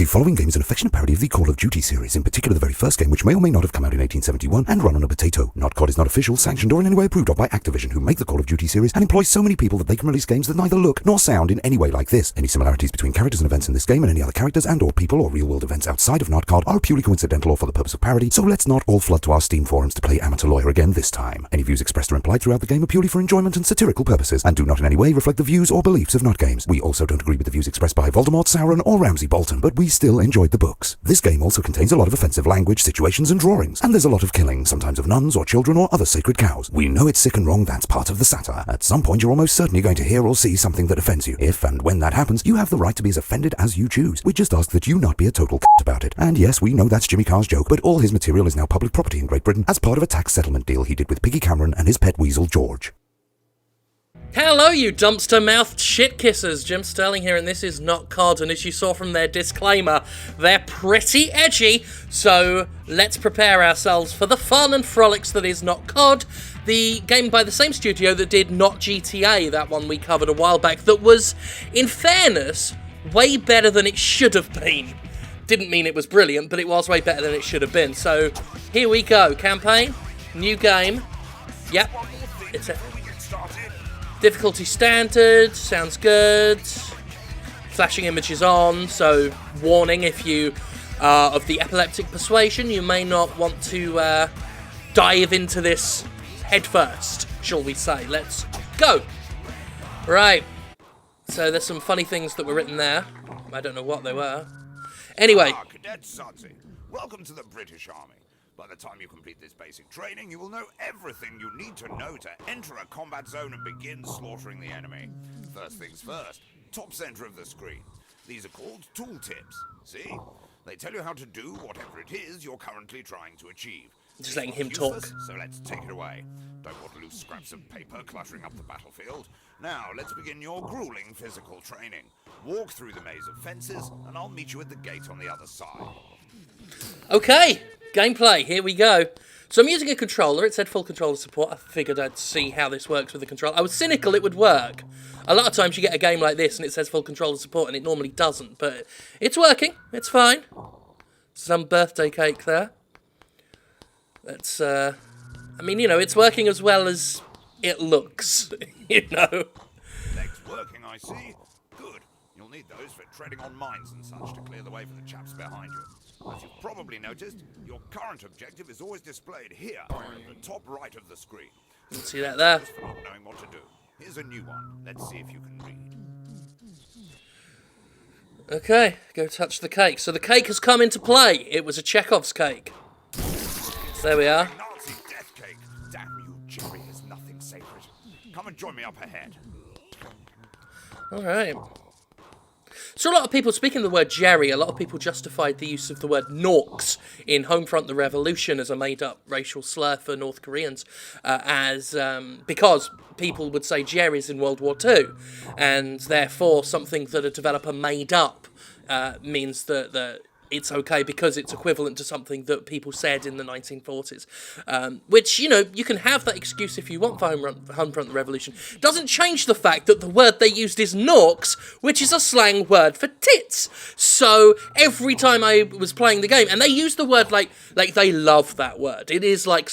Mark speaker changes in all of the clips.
Speaker 1: The following game is an affectionate parody of the Call of Duty series, in particular the very first game, which may or may not have come out in 1871 and run on a potato. NotCoD is not official, sanctioned, or in any way approved of by Activision, who make the Call of Duty series and employs so many people that they can release games that neither look nor sound in any way like this. Any similarities between characters and events in this game and any other characters and or people or real-world events outside of NotCoD are purely coincidental or for the purpose of parody, so let's not all flood to our Steam forums to play amateur lawyer again this time. Any views expressed or implied throughout the game are purely for enjoyment and satirical purposes, and do not in any way reflect the views or beliefs of NotGames. We also don't agree with the views expressed by Voldemort, Sauron, or Ramsay Bolton, but we still enjoyed the books. This game also contains a lot of offensive language, situations, and drawings, and there's a lot of killing, sometimes of nuns or children or other sacred cows. We know it's sick and wrong, that's part of the satire. At some point you're almost certainly going to hear or see something that offends you. If and when that happens, you have the right to be as offended as you choose. We just ask that you not be a total c*** about it. And yes, we know that's Jimmy Carr's joke, but all his material is now public property in Great Britain as part of a tax settlement deal he did with Piggy Cameron and his pet weasel George.
Speaker 2: Hello, you dumpster-mouthed shit-kissers. Jim Sterling here, and this is NotCoD, and as you saw from their disclaimer, they're pretty edgy, so let's prepare ourselves for the fun and frolics that is NotCoD, the game by the same studio that did NotGTA, that one we covered a while back, that was, in fairness, way better than it should have been. Didn't mean it was brilliant, but it was way better than it should have been. So, here we go. Campaign, new game. Yep, it's a difficulty standard, sounds good. Flashing images on, so warning if you are of the epileptic persuasion, you may not want to dive into this head first, shall we say. Let's go. Right, so there's some funny things that were written there. I don't know what they were. Anyway.
Speaker 3: Cadet Sudsy, welcome to the British Army. By the time you complete this basic training, you will know everything you need to know to enter a combat zone and begin slaughtering the enemy. First things first, top center of the screen. These are called tooltips. See? They tell you how to do whatever it is you're currently trying to achieve.
Speaker 2: Just letting him talk.
Speaker 3: So let's take it away. Don't want loose scraps of paper cluttering up the battlefield. Now, let's begin your grueling physical training. Walk through the maze of fences, and I'll meet you at the gate on the other side.
Speaker 2: Okay, gameplay, here we go. So I'm using a controller, it said full controller support. I figured I'd see how this works with the controller. I was cynical it would work. A lot of times you get a game like this and it says full controller support and it normally doesn't, but it's working, it's fine. Some birthday cake there. That's, I mean, you know, it's working as well as it looks, you know.
Speaker 3: Legs working, I see. Good. You'll need those for treading on mines and such to clear the way for the chaps behind you. As you've probably noticed, your current objective is always displayed here, at the top right of the screen.
Speaker 2: See that there?
Speaker 3: For not knowing what to do. Here's a new one. Let's see if you can read.
Speaker 2: Okay, go touch the cake. So the cake has come into play. It was a Chekhov's cake. So there we are.
Speaker 3: Nazi death cake. Damn you, Jerry, is nothing sacred. Come and join me up ahead.
Speaker 2: All right. So a lot of people, speaking of the word Jerry, a lot of people justified the use of the word Norks in Homefront the Revolution as a made-up racial slur for North Koreans, because people would say Jerry's in World War II, and therefore something that a developer made up means that it's okay because it's equivalent to something that people said in the 1940s. Which, you know, you can have that excuse if you want for Homefront the Revolution. Doesn't change the fact that the word they used is Norks, which is a slang word for tits. So every time I was playing the game, and they use the word like they love that word. It is like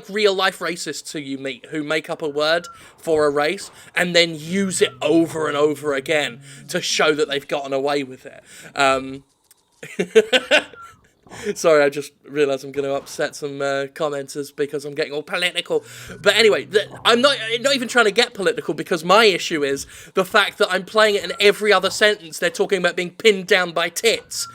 Speaker 2: real life racists who you meet who make up a word for a race and then use it over and over again to show that they've gotten away with it. Sorry, I just realised I'm going to upset some commenters because I'm getting all political. But anyway, I'm not even trying to get political because my issue is the fact that I'm playing it in every other sentence they're talking about being pinned down by tits.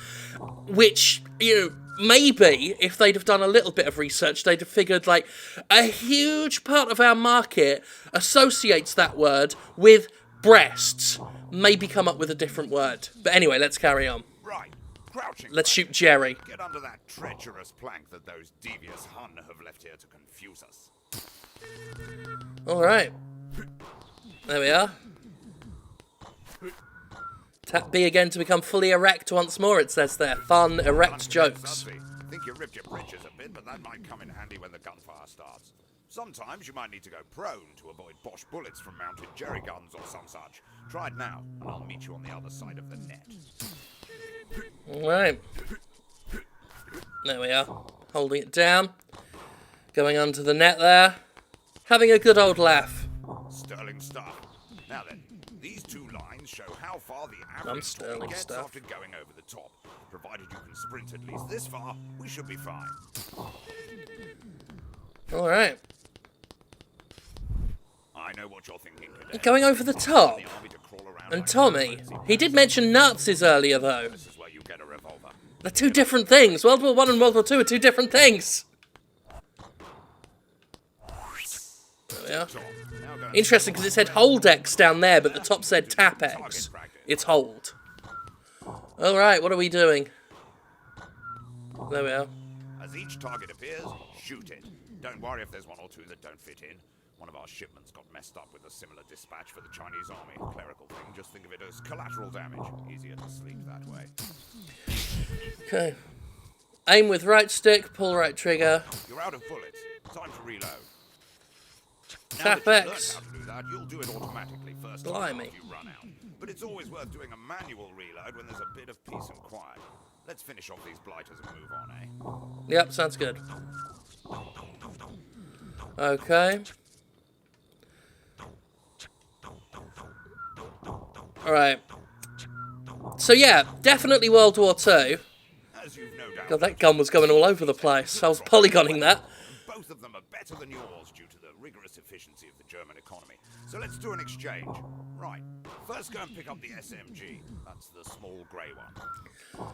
Speaker 2: Which, you know, maybe if they'd have done a little bit of research, they'd have figured, like, a huge part of our market associates that word with breasts. Maybe come up with a different word. But anyway, let's carry on.
Speaker 3: Right. Crouching.
Speaker 2: Let's shoot Jerry.
Speaker 3: Get under that treacherous plank that those devious Hun have left here to confuse us.
Speaker 2: Alright. There we are. Tap B again to become fully erect once more, it says there. Fun, erect jokes.
Speaker 3: Think you ripped your britches a bit, but that might come in handy when the gunfire starts. Sometimes you might need to go prone to avoid Bosch bullets from mounted jerry guns or some such. Try it now, and I'll meet you on the other side of the net.
Speaker 2: Alright. There we are. Holding it down. Going onto the net there. Having a good old laugh.
Speaker 3: Sterling stuff. Now then, these two lines show how far the
Speaker 2: I'm
Speaker 3: average
Speaker 2: sterling
Speaker 3: Tommy gets
Speaker 2: stuff.
Speaker 3: after going over the top. Provided you can sprint at least this far, we should be fine.
Speaker 2: Alright.
Speaker 3: I know what you're thinking today.
Speaker 2: Going over the top.
Speaker 3: The army to crawl around
Speaker 2: And
Speaker 3: like
Speaker 2: Tommy. He did mention Nazis earlier, though.
Speaker 3: this is where you get a revolver.
Speaker 2: They're two different things. World War I and World War II are two different things. There we are.
Speaker 3: Now go and
Speaker 2: Interesting, because it said hold X down there, but the top said tap X.
Speaker 3: target practice.
Speaker 2: It's hold. Alright, what are we doing? There we are.
Speaker 3: As each target appears, shoot it. Don't worry if there's one or two that don't fit in. One of our shipments got messed up with a similar dispatch for the Chinese army. Clerical thing, just think of it as collateral damage. Easier to sleep that way.
Speaker 2: Okay. Aim with right stick, pull right trigger.
Speaker 3: You're out of bullets. Time to reload.
Speaker 2: Tap
Speaker 3: Now that you've
Speaker 2: X.
Speaker 3: learned how to do that, you'll do it automatically first
Speaker 2: Blimey.
Speaker 3: after you run out. But it's always worth doing a manual reload when there's a bit of peace and quiet. Let's finish off these blighters and move on, eh?
Speaker 2: Yep, sounds good. Okay. Alright. So yeah, definitely World War II.
Speaker 3: As you've no doubt.
Speaker 2: God, that gun was going all over the place. I was polygoning that.
Speaker 3: Both of them are better than yours due to the rigorous efficiency of the German economy. So let's do an exchange. Right. First go and pick up the SMG. That's the small grey one.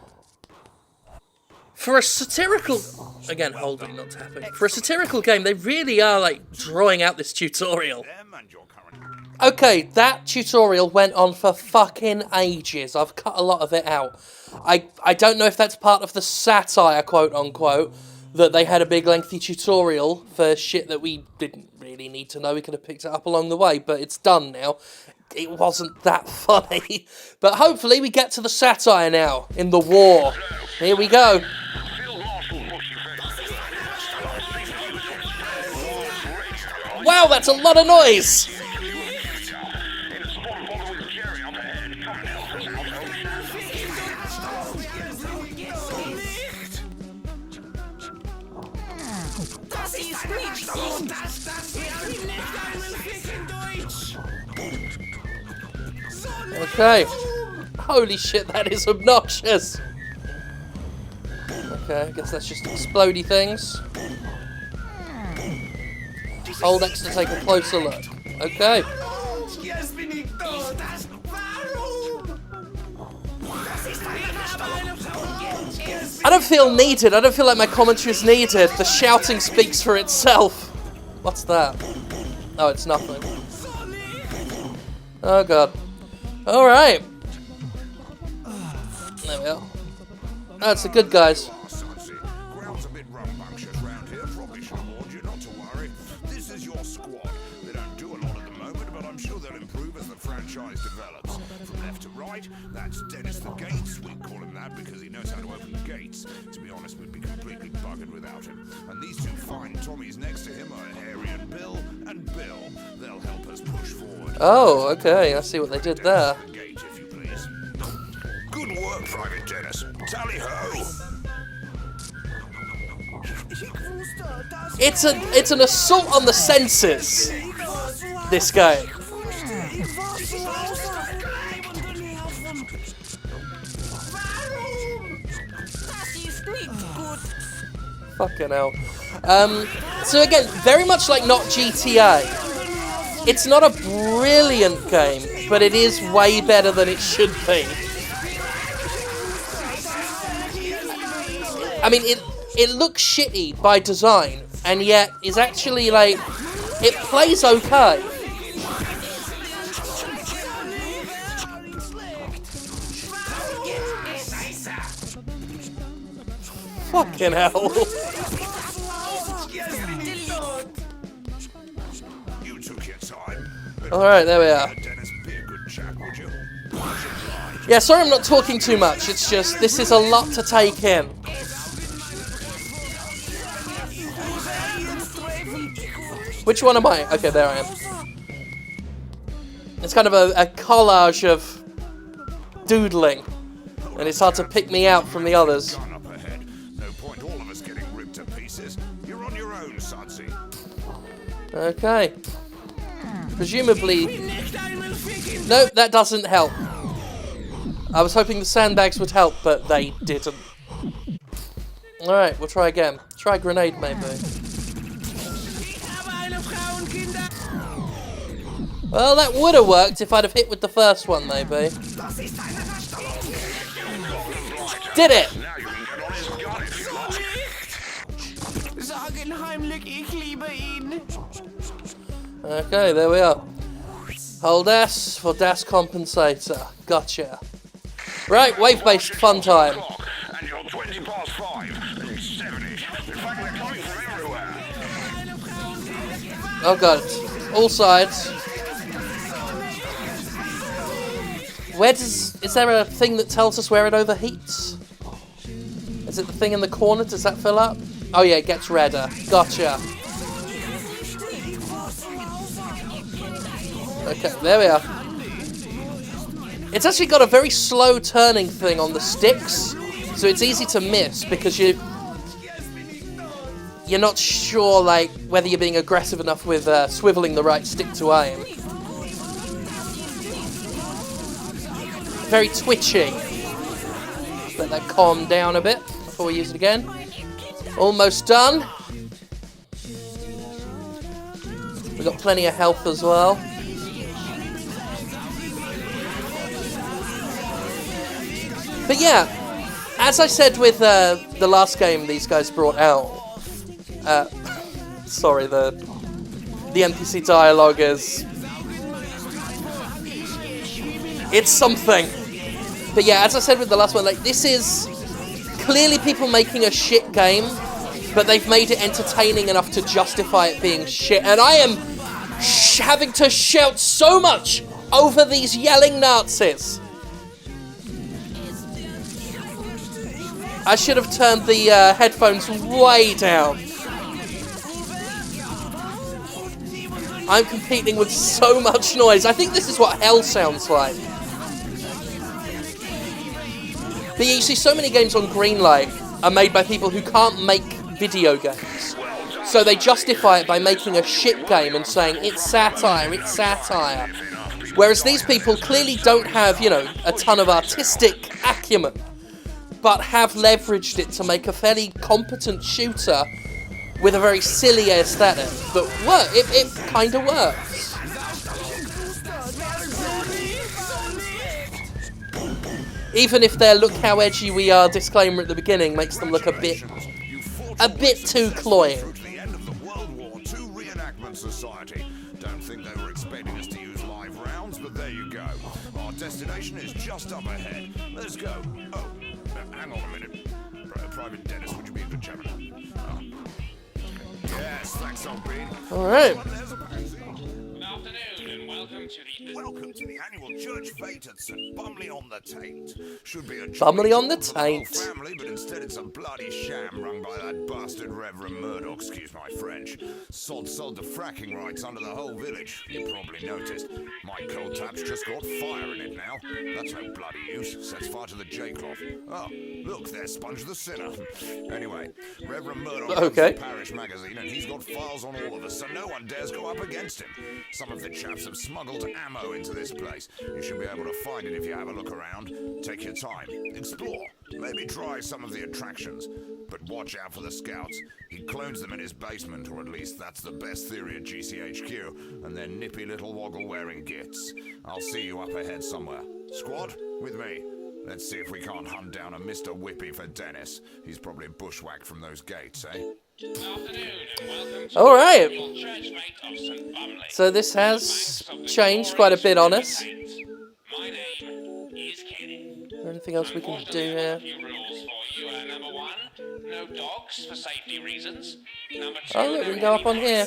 Speaker 2: For a satirical... Again, holding, not tapping. For a satirical game, they really are, like, drawing out this tutorial.
Speaker 3: Them and your current...
Speaker 2: Okay, that tutorial went on for fucking ages. I've cut a lot of it out. I don't know if that's part of the satire, quote-unquote, that they had a big lengthy tutorial for shit that we didn't really need to know. We could have picked it up along the way, but it's done now. It wasn't that funny. But hopefully we get to the satire now, in the war. Here we go. Wow, that's a lot of noise! Okay. Holy shit, that is obnoxious. Okay, I guess that's just explodey things. Hold X to take a closer look. Okay. I don't feel needed. I don't feel like my commentary is needed. The shouting speaks for itself. What's that? Oh, it's nothing. Oh god. Alright. There we are. That's the good guys.
Speaker 3: Ground's a bit rambunctious round here. Probably should have warned you not to worry. This is your squad. They don't do a lot at the moment, but I'm sure they'll improve as the franchise develops. From left to right, that's Dennis the Gates. We call him that because he knows how to open gates. To be honest, we'd be completely buggered without him. And these two fine Tommies next to him are Harry and Bill. They'll help us push forward.
Speaker 2: Oh, okay. I see what they did there.
Speaker 3: The gate, if you please. Good work, Private Dennis. Tally ho!
Speaker 2: It's an assault on the senses. This game. Fucking hell. So again, very much like NotGTA. It's not a brilliant game, but it is way better than it should be. I mean, it looks shitty by design, and yet is actually, like, it plays okay. Fucking hell.
Speaker 3: You took your time.
Speaker 2: Alright, there we are.
Speaker 3: Dennis, be a good chap, would you?
Speaker 2: Yeah, sorry I'm not talking too much, it's just, this is a lot to take in. Which one am I? Okay, there I am. It's kind of a collage of doodling. And it's hard to pick me out from the others.
Speaker 3: Gun up ahead. No point all of us getting ripped to pieces. You're on your own, Sudsy.
Speaker 2: Okay. Presumably... No, that doesn't help. I was hoping the sandbags would help, but they didn't. Alright, we'll try again. Try grenade, maybe. Well, that would have worked if I'd have hit with the first one, maybe. Did it! Okay, there we are. Hold S for DAS compensator. Gotcha. Right, wave-based fun time.
Speaker 3: And you're 20 past 5. It's 7-ish. In fact, they're coming from everywhere.
Speaker 2: Oh god, all sides. Where does... Is there a thing that tells us where it overheats? Is it the thing in the corner? Does that fill up? Oh yeah, it gets redder. Gotcha. Okay, there we are. It's actually got a very slow turning thing on the sticks, so it's easy to miss because you're not sure like whether you're being aggressive enough with swiveling the right stick to aim. Very twitchy. Let that calm down a bit before we use it again. Almost done. We've got plenty of health as well. But yeah, as I said with the last game these guys brought out, sorry, the NPC dialogue is... It's something. But yeah, as I said with the last one, like, this is clearly people making a shit game, but they've made it entertaining enough to justify it being shit. And I am having to shout so much over these yelling Nazis. I should have turned the headphones way down. I'm competing with so much noise. I think this is what hell sounds like. But you see, so many games on Greenlight are made by people who can't make video games. So they justify it by making a shit game and saying, it's satire, it's satire. Whereas these people clearly don't have, you know, a ton of artistic acumen, but have leveraged it to make a fairly competent shooter with a very silly aesthetic. But it kind of works. Even if their "look how edgy we are" disclaimer at the beginning makes them look a bit too cloying.
Speaker 3: The end of the World War II Reenactment Society. Don't think they were expecting us to use live rounds, but there you go. Our destination is just up ahead. Let's go. Oh, hang on a minute. Private Dennis, would you be a good chairman? Oh. Yes, thanks, old bean.
Speaker 2: All right.
Speaker 4: Good afternoon and welcome to the
Speaker 3: annual church fete at St. Bumley-on-the-Taint. Should be a
Speaker 2: Bumley-on-the-Taint.
Speaker 3: family, but instead it's a bloody sham run by that bastard Reverend Murdoch, excuse my French. Sold the fracking rights under the whole village. You probably noticed. My cold tap's just got fire in it now. That's no bloody use. Sets fire to the J-cloth. Oh, look, there's Sponge the Sinner. Anyway, Reverend Murdoch runs the parish magazine, and he's got files on all of us, so no one dares go up against him. Some of the chaps have smuggled ammo into this place. You should be able to find it if you have a look around. Take your time. Explore. Maybe try some of the attractions. But watch out for the scouts. He clones them in his basement, or at least that's the best theory at GCHQ, and their nippy little woggle-wearing gits. I'll see you up ahead somewhere. Squad, with me. Let's see if we can't hunt down a Mr. Whippy for Dennis. He's probably bushwhacked from those gates, eh?
Speaker 2: All right. So this has changed quite a bit on us. Is there anything else we can do here?
Speaker 4: Number 1, no dogs for safety reasons. Number 2,
Speaker 2: oh, look, we can go up on here.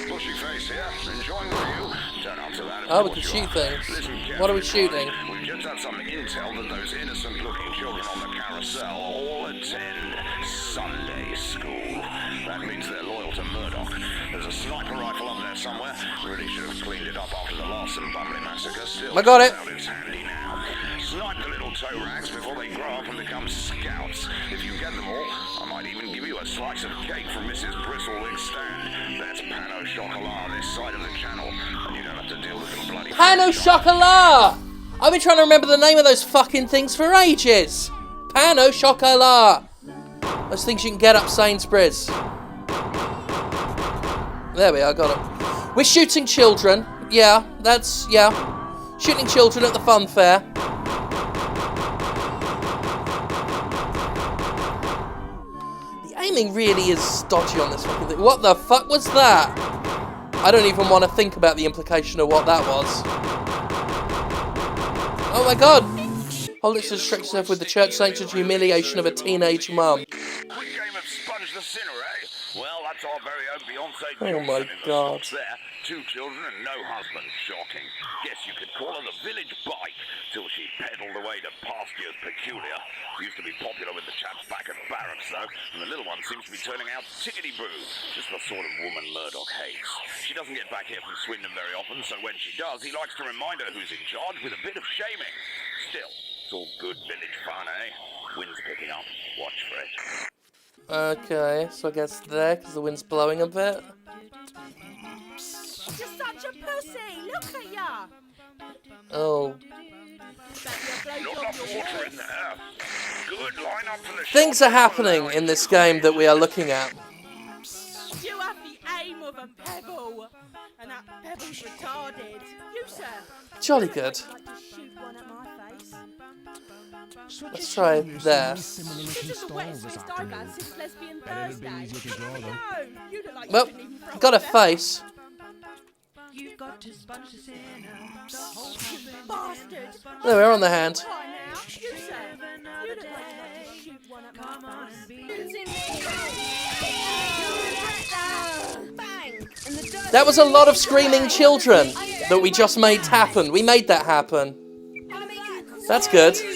Speaker 3: Bushy face here, enjoying the view. Turn up to that.
Speaker 2: Oh, we can shoot things. What are we shooting?
Speaker 3: We've just had some intel that those innocent-looking children on the carousel all attend Sunday school. That means they're loyal to Murdoch. There's a sniper rifle up there somewhere. Really should have cleaned it up after the last St. Bumley massacre. Still,
Speaker 2: I got it.
Speaker 3: It's handy now. Snipe the little toe rags before they grow up and become scouts. If you get them all, I might even give you a slice of cake from Mrs. Bristlewick's stand. That's pan au chocolat this side of the channel, and you don't have to deal with them bloody...
Speaker 2: Pan au chocolat! I've been trying to remember the name of those fucking things for ages. Pan au chocolat. Those things you can get up Sainsbury's. There we are, got it. We're shooting children. Yeah, that's, yeah. Shooting children at the fun fair. The aiming really is dodgy on this fucking thing. What the fuck was that? I don't even want to think about the implication of what that was. Oh my god! Hold it to distract yourself with the church-sanctioned humiliation of a teenage mum.
Speaker 3: Quick game of Sponge the Sinner, eh? Well, that's our very own Beyonce
Speaker 2: Oh my
Speaker 3: Johnson in the
Speaker 2: god.
Speaker 3: stocks there. 2 children and no husband. Shocking. Guess you could call her the village bike, till she pedalled away to pastures peculiar. Used to be popular with the chaps back at barracks, though, and the little one seems to be turning out tickety-boo. Just the sort of woman Murdoch hates. She doesn't get back here from Swindon very often, so when she does, he likes to remind her who's in charge with a bit of shaming. Still, it's all good village fun, eh? Wind's picking up. Watch for it.
Speaker 2: Okay, so I guess there, because the wind's blowing a bit.
Speaker 5: You're such a pussy! Look at ya!
Speaker 2: Oh.
Speaker 3: Not enough water in there. Good, line up for the
Speaker 2: Things are happening in this game that we are looking at.
Speaker 5: You have the aim of a pebble, and that pebble's retarded. You, sir.
Speaker 2: Jolly good.
Speaker 5: Like to shoot one at my face.
Speaker 2: Let's try there.
Speaker 5: This is the wettest face I've had since Lesbian Thursday. No, you look like
Speaker 2: Well,
Speaker 5: you didn't even
Speaker 2: got a
Speaker 5: frost
Speaker 2: face.
Speaker 6: You've got to sponge the sinner, the whole
Speaker 5: that. Bastard!
Speaker 2: There we are on the hand.
Speaker 5: Why now? You, sir. You look like you like to shoot one at my face.
Speaker 2: That was a lot of screaming children that we just made happen. We made that happen. That's good.
Speaker 4: Your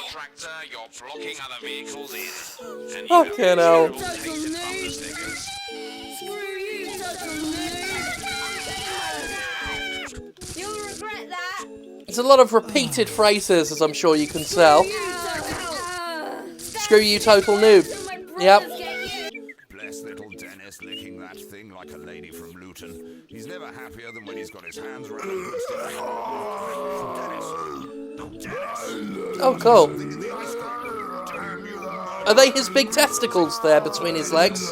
Speaker 4: tractor, you're blocking other vehicles in. And
Speaker 2: Fucking hell.
Speaker 5: You'll regret that.
Speaker 2: There's a lot of repeated phrases, as I'm sure you can tell. Screw you, total noob. Yep.
Speaker 3: Bless little Dennis licking that thing like a lady from Luton. He's never happier than when he's got his hands around a good stick. Dennis.
Speaker 2: Oh, cool. Are they his big testicles there between his legs?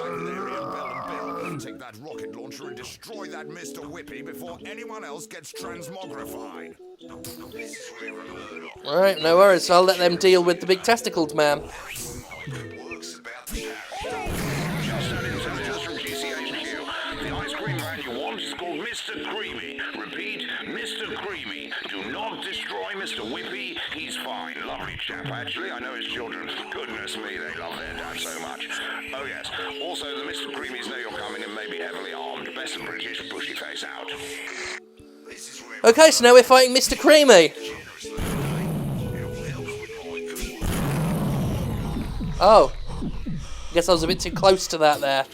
Speaker 3: Take that rocket launcher and destroy that Mr. Whippy before anyone else gets transmogrified.
Speaker 2: Alright, no worries. I'll let them deal with the big testicled man.
Speaker 3: Just from GCHQ. The ice cream man you want is called Mr. Creamy. Repeat, Mr. Creamy. Do not destroy Mr. Whippy. He's fine. Lovely chap, actually. I know his children. Goodness me, they love their dad so much. Oh, yes. Also, the Mr. Creamies know you're coming and may be heavily armed. Best British bushy face out.
Speaker 2: Okay, so now we're fighting Mr. Creamy. Oh. Guess I was a bit too close to that there.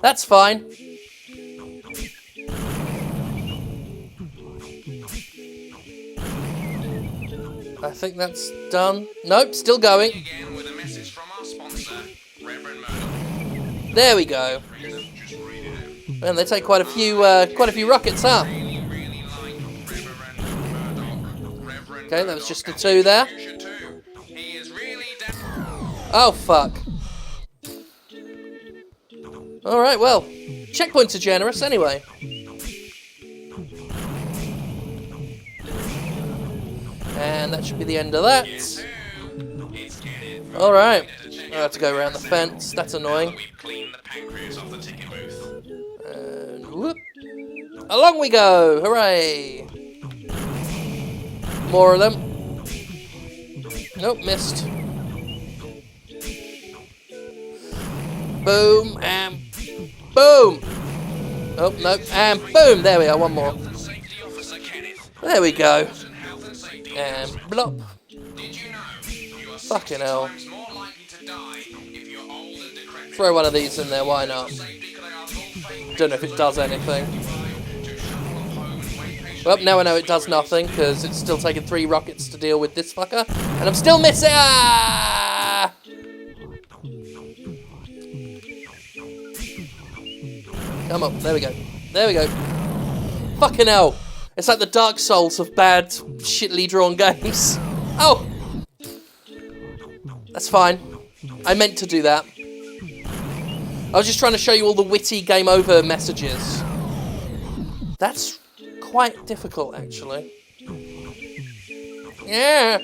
Speaker 2: That's fine. I think that's done. Nope, still going.
Speaker 4: again with a message from our sponsor, Reverend Murdoch.
Speaker 2: There we go. Man, they take quite a few rockets, huh?
Speaker 4: Really like Reverend Murdoch. Reverend
Speaker 2: Okay, that was just the two there.
Speaker 4: You should too. He is really
Speaker 2: Oh, fuck. Alright, well. Checkpoints are generous anyway. And that should be the end of that. Alright. I have to go around the fence. That's annoying.
Speaker 4: We've cleaned the pancreas off the ticket booth.
Speaker 2: And whoop. Along we go! Hooray! More of them. Nope, missed. Boom, and boom! Oh, no, and boom! There we are, one more.
Speaker 4: Safety officer Kenneth.
Speaker 2: There we go.
Speaker 4: Health and safety.
Speaker 2: And blop.
Speaker 4: Did you know you are
Speaker 2: Fucking hell.
Speaker 4: 6 times more likely to die if you're old and decrepit?
Speaker 2: Throw one of these in there, why not?
Speaker 4: Safety, could I ask all fake
Speaker 2: Don't know if it does anything. Well, now I know it does nothing, because it's still taking 3 rockets to deal with this fucker. And I'm still missing! Ah! Come on, there we go. There we go. Fucking hell. It's like the Dark Souls of bad, shittily drawn games. Oh! That's fine. I meant to do that. I was just trying to show you all the witty game over messages. That's quite difficult, actually. Yeah!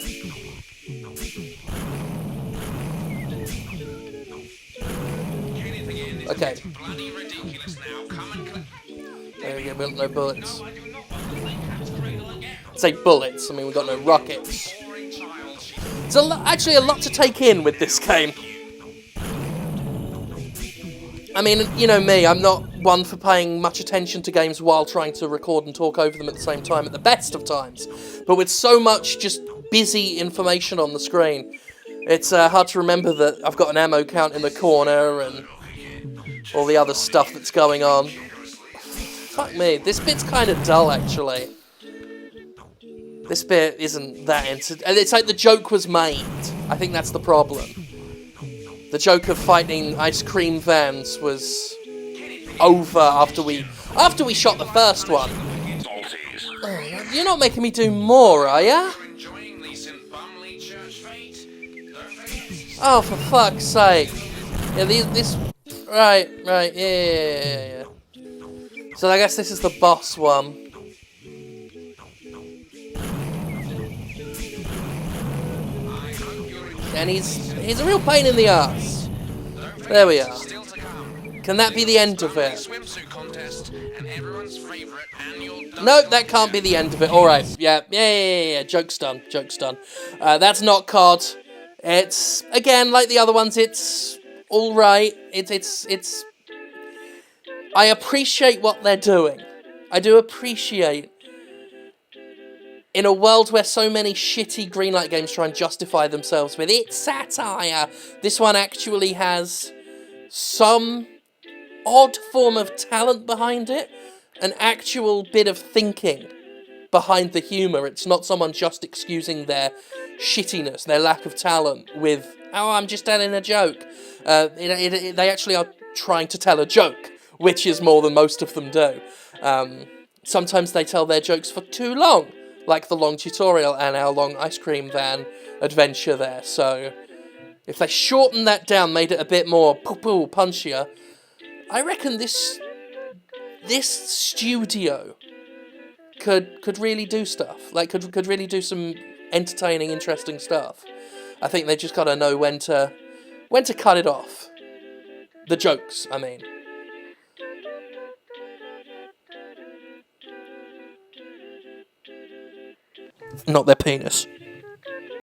Speaker 2: Okay. There we go, no bullets. Say bullets, I mean we've got no rockets. It's actually a lot to take in with this game. I mean, you know me, I'm not one for paying much attention to games while trying to record and talk over them at the same time at the best of times. But with so much just busy information on the screen, it's hard to remember that I've got an ammo count in the corner and all the other stuff that's going on. Fuck me, this bit's kind of dull, actually. This bit isn't that it's like the joke was made. I think that's the problem. The joke of fighting ice cream vans was over after we shot the first one. Oh, you're not making me do more, are ya? Oh, for fuck's sake! Yeah, this. Right, yeah. So I guess this is the boss one. And he's a real pain in the ass. There we are. Can that be the end of it? No, that can't be the end of it. Alright, yeah. Joke's done. That's not CoD. It's, again, like the other ones, it's alright. It's... I appreciate what they're doing. I do appreciate... In a world where so many shitty greenlight games try and justify themselves with its satire, this one actually has some odd form of talent behind it, an actual bit of thinking behind the humour. It's not someone just excusing their shittiness, their lack of talent with, oh, I'm just telling a joke. They actually are trying to tell a joke, which is more than most of them do. Sometimes they tell their jokes for too long, like the long tutorial and our long ice cream van adventure there. So if they shortened that down, made it a bit more poo-poo punchier, I reckon this studio could really do stuff. Like could really do some entertaining, interesting stuff. I think they just gotta know when to cut it off. The jokes, I mean. Not their penis.